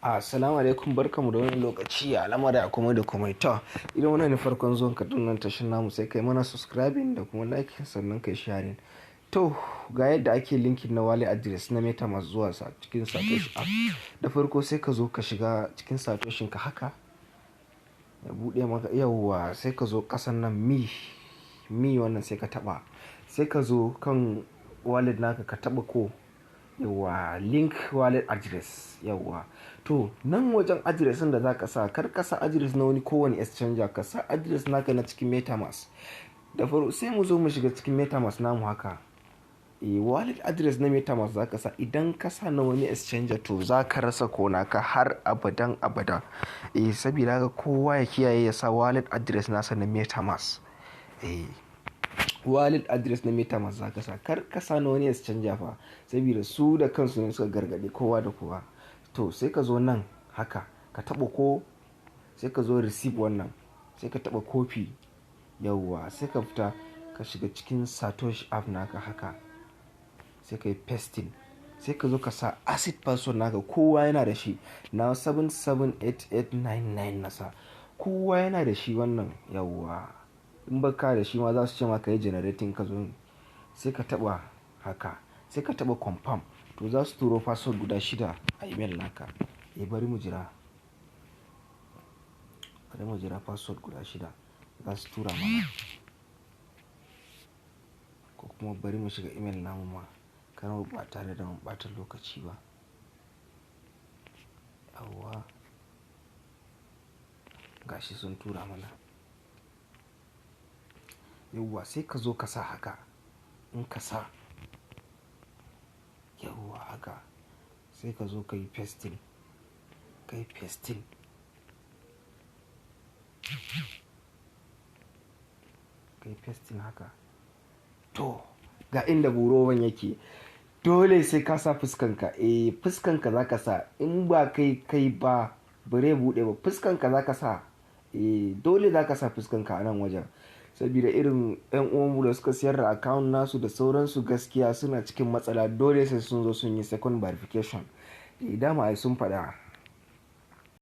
Assalamu alaikum, barkamu da wani lokaci a lamari kuma da kuma ita. Idan wannan ne farkon zuwan ka dinnan tashin namu sai kai mana subscribing da kuma like sannan kai sharing. To ga yadda ake linkin na wallet address na MetaMask zuwa cikin Satoshi app. Da farko sai ka zo ka shiga cikin Satoshin ka haka. Ya buɗe maka yauwa sai ka zo ƙasan nan mi wannan sai ka taɓa. Sai ka zo kan wallet naka ka taɓa ko yauwa link wallet address yauwa. To nan wajen address ɗin da za ka sa kar ka sa address na wani kowane exchanger, ka sa address naka na cikin MetaMask. Da farko sai mu zo mu shiga cikin MetaMask namu haka. Wallet address na MetaMask za ka sa. Idan ka sa na wani exchanger to za ka rasa ko naka har abadan abada. Sabida haka kowa ya kiyaye ya sa wallet address nasa na MetaMask. Wallet address na MetaMask za ka sa. Kar ka sa na wani exchanger fa, saboda su da kansu ne suka gargaɗi kowa da kowa. To sai ka zo nan haka ka taɓa ko sai ka zo receive wannan sai ka taɓa copy yauwa sai ka fita ka shiga cikin Satoshi app naka haka sai ka yi pasting. Sai ka zo ka sa ACID password naka, kowa yana da shi. Na 778899 nasa. Kowa yana da shi wannan yauwa. In baka da shi ma za su ce maka yi generating ka zo. Sai ka taɓa haka sai ka taɓa confirm. To za su turo password guda 6 a email naka. Bari mu jira password guda 6 za su tura mana. Ko kuma bari mu shiga email namu ma kar mu ba tare da mun ɓata lokaci ba. Yauwa gashi sun tura mana. Yauwa sai ka zo ka sa haka. In ka sa yauwa haka sai ka zo ka yi pasting. Ka yi pasting. Ka yi pasting haka. To ga inda burowan yake. Dole sai ka sa fuskanka. Fuskanka za ka sa. In ba kai ba bare buɗe ba. Fuskanka za ka sa. Dole za ka sa fuskanka a nan wajen. Saboda irin ƴan uwanmu da suka siyar da account nasu da sauransu gaskiya suna cikin matsala. Dole sai sun zo sun yi second verification. Dama ai sun faɗa.